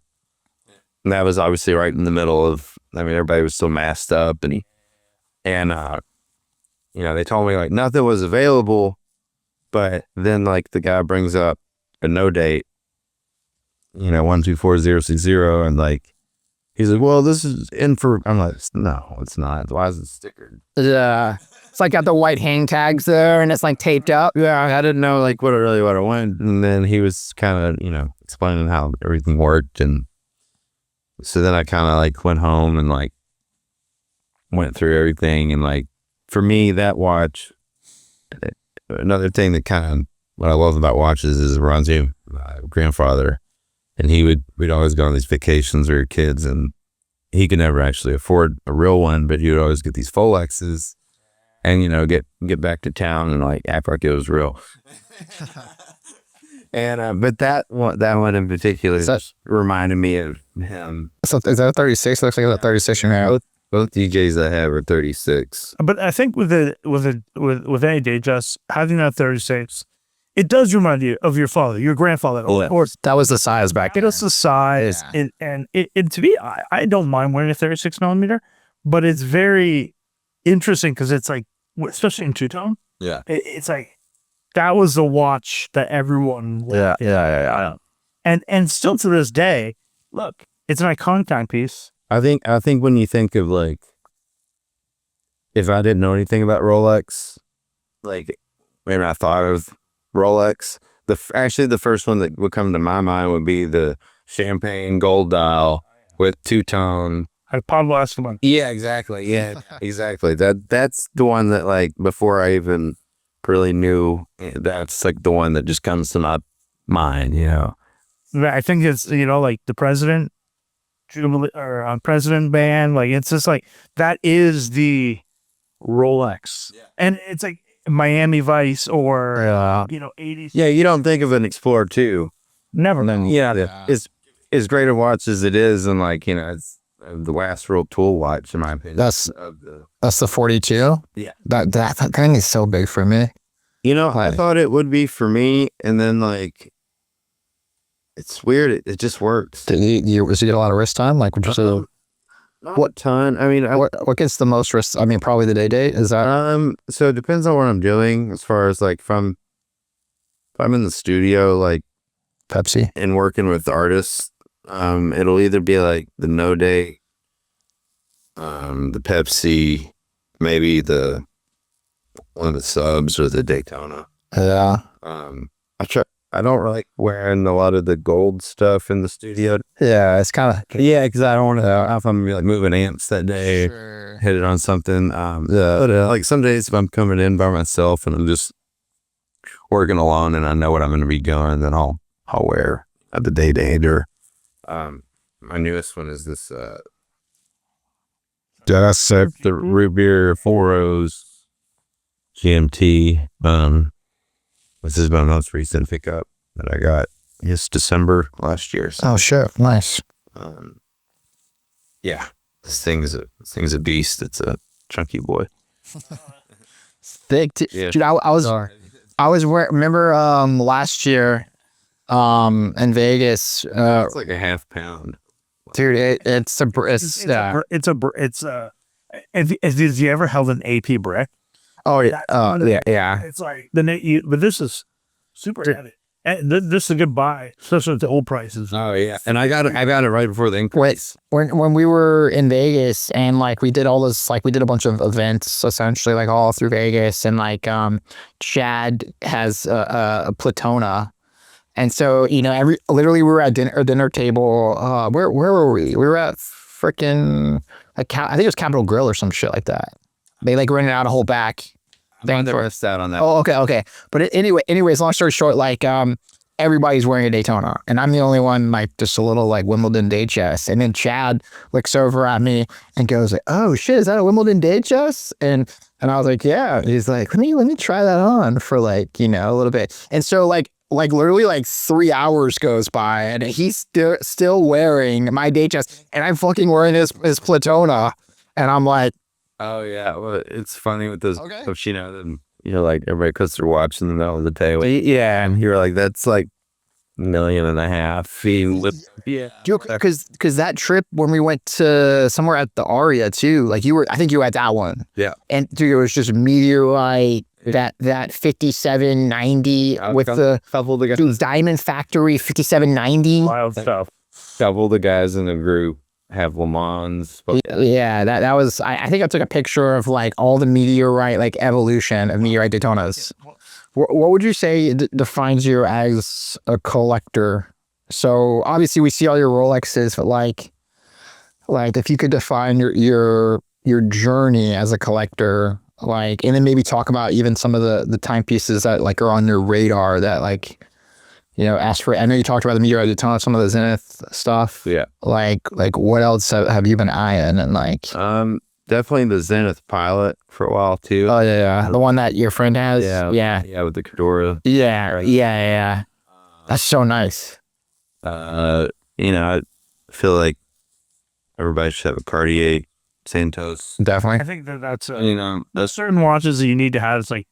that was obviously right in the middle of. I mean, everybody was still masked up, and you know, they told me like nothing was available, but then like the guy brings up a no date, you know, 124060, and like he's like, well, this is in for. I'm like, no, it's not. Why is it stickered? Yeah. It's like got the white hang tags there, and it's like taped up. Yeah, I didn't know like what it went, and then he was kind of, you know, explaining how everything worked, and so then I kind of like went home and like went through everything, and like for me that watch, another thing that kind of what I love about watches is it reminds me of my grandfather, and we'd always go on these vacations with your kids, and he could never actually afford a real one, but he would always get these Folexes. And, you know, get back to town and like act like it was real. And but that one in particular just reminded me of him. So is that a 36? Looks like a 36 in there. Both DJs I have are 36. But I think with any Datejust, having that 36, it does remind you of your father, your grandfather. Or That was the size back then. it's the size, and to me, I don't mind wearing a 36 millimeter, but it's very interesting because it's like, especially in two-tone, Yeah. it's like that was the watch that everyone Yeah. and still to this day, look, it's an iconic timepiece. I think when you think of like, if I didn't know anything about Rolex, like maybe I thought of Rolex, actually the first one that would come to my mind would be the champagne gold dial with two-tone. I Pablo Escobar. Yeah, exactly. Yeah, exactly. That's the one that like before I even really knew, that's like the one that just comes to my mind, you know. I think it's, you know, like the president Jubilee or president band, like it's just like that is the Rolex, and it's like Miami Vice or you know 80s. Yeah, you don't think of an Explorer 2. Never. Yeah, it's as great a watch as it is, and like, you know, it's the last real tool watch in my opinion. That's the 42. Yeah. That thing is so big for me. You know, I thought it would be for me, and then like It's weird. It just works. Did you get a lot of wrist time? Like, just What ton? I mean, what gets the most wrist? I mean, probably the day. Is that? so it depends on what I'm doing. As far as like, if I'm in the studio, like Pepsi and working with artists, it'll either be like the No Day, the Pepsi, maybe one of the subs or the Daytona. Yeah. I don't like wearing a lot of the gold stuff in the studio. Yeah, it's kind of. Yeah, because I don't want to. If I'm gonna be like moving amps that day, hit it on something. Like some days if I'm coming in by myself and I'm just working alone and I know what I'm going to be going, then I'll wear the Day or my newest one is this. That's the root beer 4.0s GMT. This is my most recent pickup that I got. It's December last year. So, Oh shit! Nice. yeah, this thing's a beast. It's a chunky boy. Thick, Yeah. dude. I was remember last year, in Vegas. It's like a half pound. Dude, Did you ever held an AP brick? Oh yeah. Yeah. It's like but this is super heavy. And this is a good buy, especially at the old prices. Oh yeah, and I got it right before the increase. When we were in Vegas and like we did all this, like we did a bunch of events essentially like all through Vegas, and like Chad has a Platona, and so literally we were at dinner table. Where were we? We were at freaking I think it was Capitol Grill or some shit like that. They like rented out a whole back. I never missed out on that. Oh, okay. But anyways, long story short, like everybody's wearing a Daytona, and I'm the only one like just a little like Wimbledon day chest. And then Chad looks over at me and goes like, "Oh shit, is that a Wimbledon day chest?" And I was like, "Yeah." He's like, "Let me try that on for like a little bit." And so like literally like 3 hours goes by, and he's still wearing my day chest, and I'm fucking wearing his Platona, and I'm like. Oh yeah, well it's funny with those stuff, then like everybody cuts their watch in the middle of the day. Yeah, and you're like, that's like 1.5 million feet. Yeah, because that trip when we went to somewhere at the Aria too, like I think you were at that one. Yeah, and dude, it was just meteorite. That 5790 with the couple of the guys, dude, Diamond Factory 5790. Wild stuff. Couple of the guys in the group have Le Mans. Yeah, that was. I think I took a picture of like all the meteorite like evolution of meteorite Daytonas. What would you say defines you as a collector? So obviously we see all your Rolexes, but like if you could define your journey as a collector, like, and then maybe talk about even some of the timepieces that like are on your radar that like. Ask for. I know you talked about the meteorite Daytona, some of the Zenith stuff. Yeah. Like what else have you been eyeing? And like, definitely the Zenith Pilot for a while too. Oh yeah, the one that your friend has. Yeah, with the Cadora. Yeah. That's so nice. I feel like everybody should have a Cartier Santos. Definitely. I think that's there's certain watches that you need to have. It's like.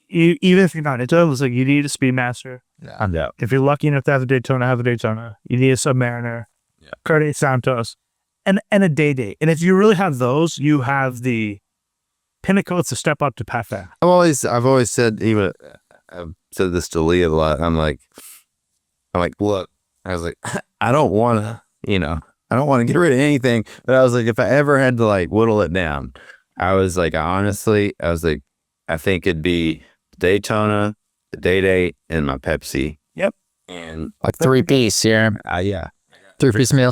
Even if you're not into it, it's like you need a Speedmaster. Yeah. If you're lucky enough to have a Daytona, have a Daytona. You need a Submariner, Cartier Santos, and a Day. And if you really have those, you have the pinnacle to step up to Patek. I've always said, even I've said this to Leah a lot. I'm like, look, I was like, I don't want to get rid of anything. But I was like, if I ever had to like whittle it down, I was like, I think it'd be Daytona, the Day, and my Pepsi. Yep. And like 3-piece, yeah. Yeah. 3-piece meal.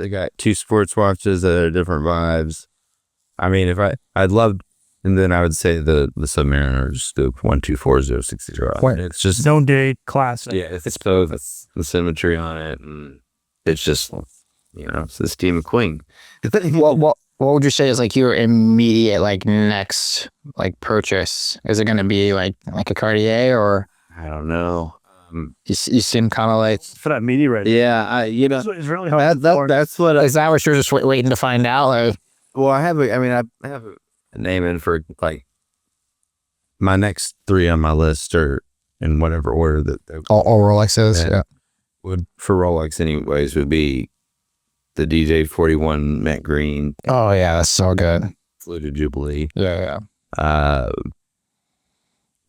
I got 2 sports watches that are different vibes. I mean, I'd love, and then I would say the Submariners, the 124060. It's just no date classic. Yeah, it's the symmetry on it, and it's just it's the Steve McQueen. What would you say is like your immediate like next like purchase? Is it going to be like a Cartier or? I don't know. You seem kind of like for that meteorite. Yeah, it's really hard. That's what. Is that what you're just waiting to find out? Or? Well, I have a name in for like my next 3 on my list, or in whatever order that all Rolexes. would for Rolex anyways would be the DJ 41 matte green Oh yeah, that's so good. fluted Jubilee. Yeah,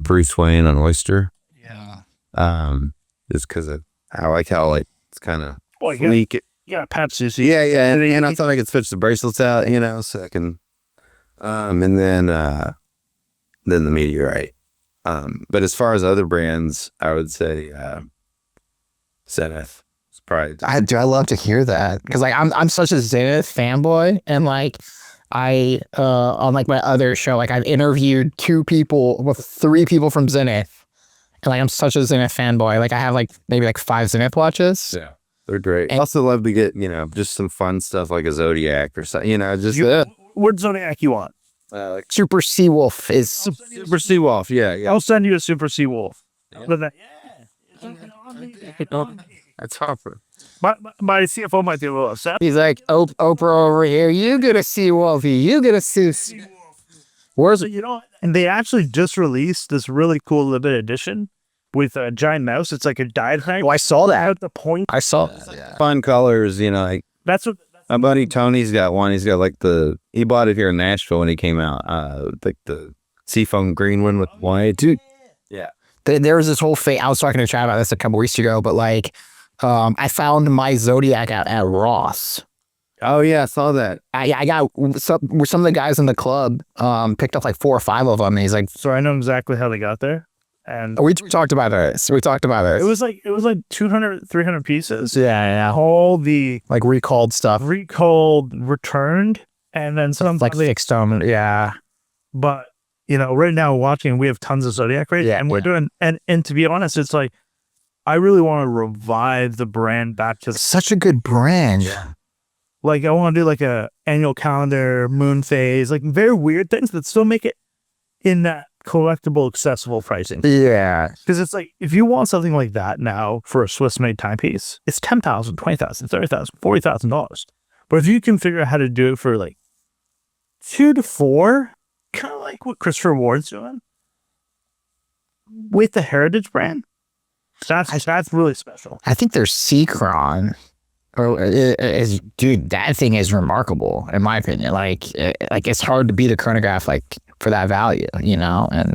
Bruce Wayne on Oyster. yeah. Just because I like how like it's kind of Well, sleek. yeah, Pepsi. Yeah, and I thought I could switch the bracelets out, so I can. And then the Meteorite. But as far as other brands, I would say Zenith. It's probably I love to hear that because like I'm such a Zenith fanboy, and like I on like my other show, like I've interviewed 3 people from Zenith, and like I'm such a Zenith fanboy. Like I have like maybe like 5 Zenith watches. yeah, they're great. I also love to get just some fun stuff like a Zodiac or something. Just What Zodiac you want? like Super Seawolf is Super Seawolf. Yeah. I'll send you a Super Seawolf. Yeah. That's Hopper. My CFO might be a little upset. he's like Oprah over here. You get a Seawolfie. You get a Seawolf. Where's So, and they actually just released this really cool limited edition with a giant mouse. It's like a dyed hang. Oh, I saw that. At the point. I saw. Fun colors. Like That's what. my buddy Tony's got one. He's got like he bought it here in Nashville when he came out. Like the seafoam green one with white. Dude. Yeah. There was this whole thing. I was talking to Chad about this a couple weeks ago, but like, I found my Zodiac at Ross. Oh yeah, I saw that. I got some of the guys in the club picked up like 4 or 5 of them. And he's like, So I know exactly how they got there. And we talked about this. We talked about it. it was like 200, 300 pieces. yeah. All the Like recalled stuff. recalled, returned, and then some Like fixed them. Yeah. But right now watching, we have tons of Zodiac right, Yeah, and we're doing and to be honest, it's like I really want to revive the brand back to Such a good brand. Yeah. like I want to do like a annual calendar, moon phase, like very weird things that still make it in that collectible, accessible pricing. Yeah. Because it's like if you want something like that now for a Swiss made timepiece, it's $10,000, $20,000, $30,000, $40,000. But if you can figure out how to do it for like 2 to 4. Kind of like what Christopher Ward's doing with the Heritage brand. That's really special. I think their Seacron, dude, that thing is remarkable in my opinion. Like it's hard to beat a chronograph like for that value, and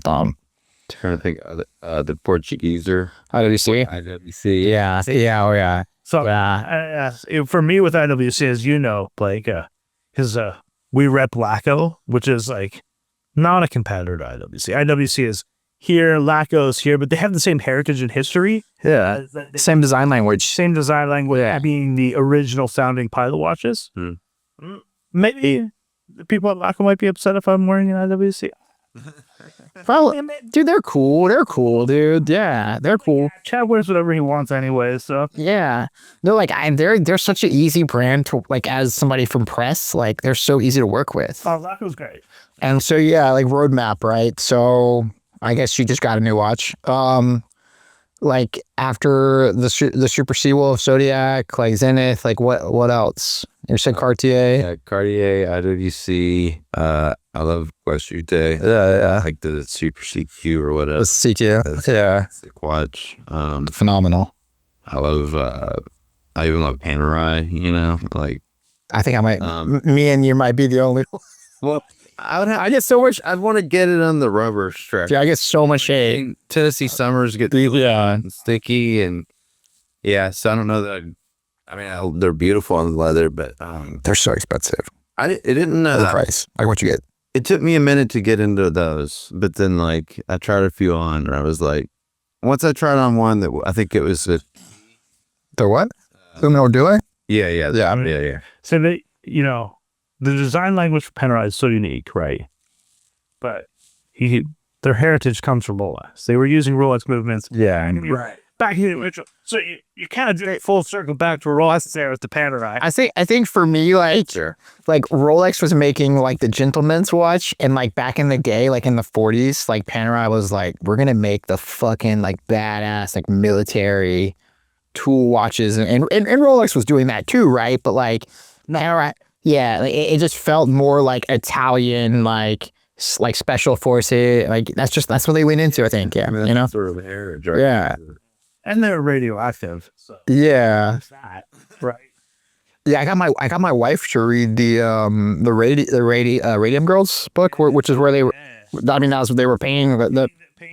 Trying to think of the Portugueser. IWC. IWC. Yeah. Oh yeah. So for me with IWC, as you know, Blake, because we rep LACO, which is like not a competitor to IWC. IWC is here, LACO's here, but they have the same heritage and history. Yeah. Same design language. Same design language, being the original founding pilot watches. Maybe the people at LACO might be upset if I'm wearing an IWC. Probably, dude, they're cool. They're cool, dude. Yeah, they're cool. Chad wears whatever he wants anyway, so. Yeah. No, like they're such an easy brand to like as somebody from press, like they're so easy to work with. Oh, LACO's great. And so yeah, like roadmap, right? So I guess you just got a new watch. Like after the Super Seawolf, Zodiac, like Zenith, like what else? You said Cartier. Yeah, Cartier, IWC. I love Westute. Yeah. Like the Super CQ or whatever. The CQ. Yeah. Sick watch. Phenomenal. I love. I even love Panerai. Like I think I might. Me and you might be the only. well, I get so much. I want to get it on the rubber strap. Yeah, I get so much hate. Tennessee summers get sticky and so I don't know that. I mean, they're beautiful on the leather, but They're so expensive. it didn't know The that. price, like what you get. It took me a minute to get into those, but then like I tried a few on, and I was like, once I tried on one that I think it was The what? Luminor Due? Yeah. So they, the design language for Panerai is so unique, right? But their heritage comes from Rolex. They were using Rolex movements. Yeah. Right. Back in the original. So you kind of do a full circle back to Rolex there with the Panerai. I think for me, like Rolex was making like the gentleman's watch, and like back in the day, like in the 40s, like Panerai was like, we're gonna make the fucking like badass like military tool watches, and Rolex was doing that too, right? But like Panerai, it just felt more like Italian, like special forces, like that's what they leaned into, I think. Yeah, sort of heritage, right? Yeah. And they're radioactive. So Yeah. that, right. Yeah, I got my wife to read the Radium Girls book, which is where they were. I mean, that's what they were painting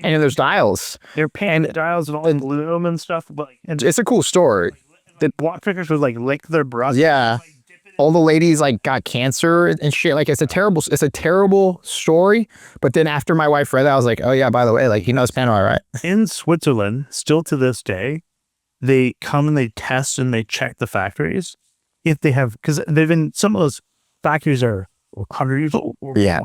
and there's dials. They're painting dials and all in bloom and stuff. But It's a cool story. the block pickers would like lick their brush. Yeah, all the ladies like got cancer and shit. Like it's a terrible story. But then after my wife read that, I was like, oh yeah, by the way, like he knows Panama, right? In Switzerland, still to this day, they come and they test and they check the factories if they have, because they've been, some of those factories are 100 years old. Yeah.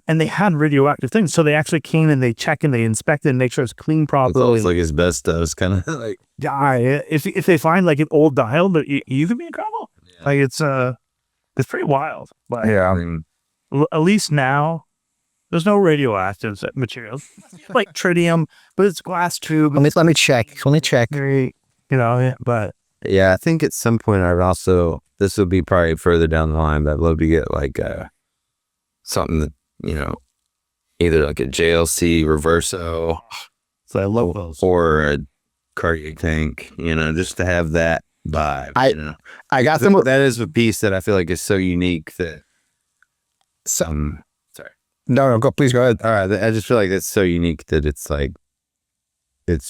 And they had radioactive things. So they actually came and they check and they inspect it and make sure it's clean It's properly. almost like asbestos, kind of like. Yeah, if they find like an old dial, but you could be in trouble. Yeah. Like it's pretty wild. But Yeah. I mean, at least now there's no radioactive materials like tritium, but it's glass tube. Let me check. Very, but yeah, I think at some point this would be probably further down the line, but I'd love to get like something that, either like a JLC reverso so I love those. or a cardiac tank, just to have that vibe. I got them. That is a piece that I feel like is so unique that Sorry. No, go. Please go ahead. all right, I just feel like it's so unique that it's like, it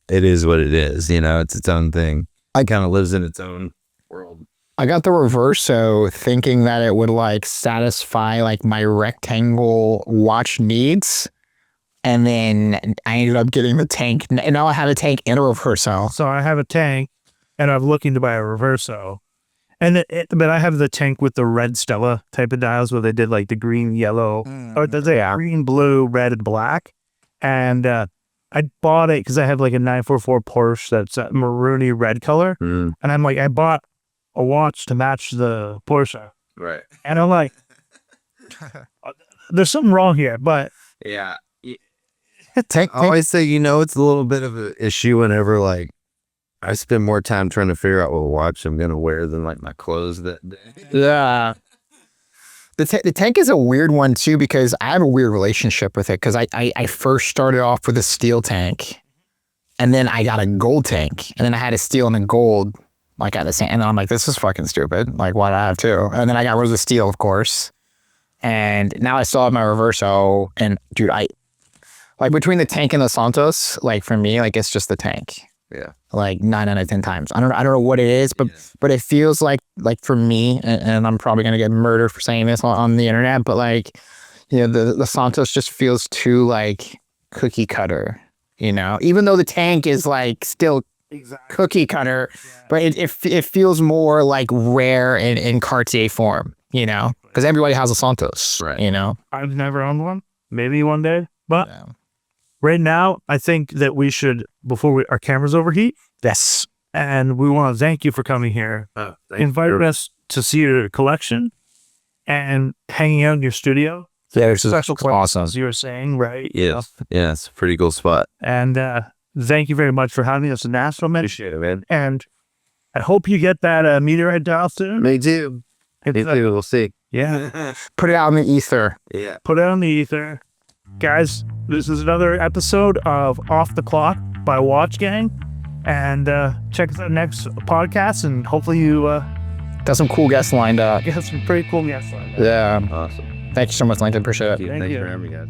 is what it is, it's its own thing. It kind of lives in its own world. I got the Reverso thinking that it would like satisfy like my rectangle watch needs. And then I ended up getting the tank. And now I have a tank and a Reverso. So I have a tank, and I'm looking to buy a Reverso, but I have the tank with the red Stella type of dials where they did like the green, yellow, or does it green, blue, red, and black, and I bought it because I have like a 944 Porsche that's a maroony red color, and I'm like, I bought a watch to match the Porsche, Right. and I'm like, there's something wrong here, but Yeah. Tank. I always say, it's a little bit of an issue whenever like I spend more time trying to figure out what watch I'm going to wear than like my clothes that day. Yeah. The tank is a weird one too, because I have a weird relationship with it. Because I first started off with a steel tank, and then I got a gold tank, and then I had a steel and a gold, like at the same. And then I'm like, this is fucking stupid. Like, why do I have two? And then I got rid of the steel, of course. And now I still have my Reverso. And dude, like between the tank and the Santos, like for me, like it's just the tank. Yeah. Like 9 out of 10 times. I don't know what it is, but it feels like for me, and I'm probably gonna get murdered for saying this on the internet, but like, the Santos just feels too like cookie cutter, even though the tank is like still cookie cutter, but it feels more like rare in Cartier form, because everybody has a Santos, right? I've never owned one. Maybe one day, but. Yeah. Right now, I think that we should, before our cameras overheat. Yes. And we want to thank you for coming here. Invited us to see your collection and hanging out in your studio. Yeah, it's awesome. As you were saying, right? Yes. Yeah, it's a pretty cool spot. And thank you very much for having us in Nashville, man. Appreciate it, man. And I hope you get that meteorite dial soon. Me too. We'll see. Yeah. Put it out in the ether. Yeah. Put it on the ether. Guys, this is another episode of Off the Clock by Watch Gang. And check us out next podcast, and hopefully you got some cool guests lined up. Get some pretty cool guests lined up. Yeah. Awesome. Thank you so much, Lincoln. Appreciate it. Thank you for having me, guys.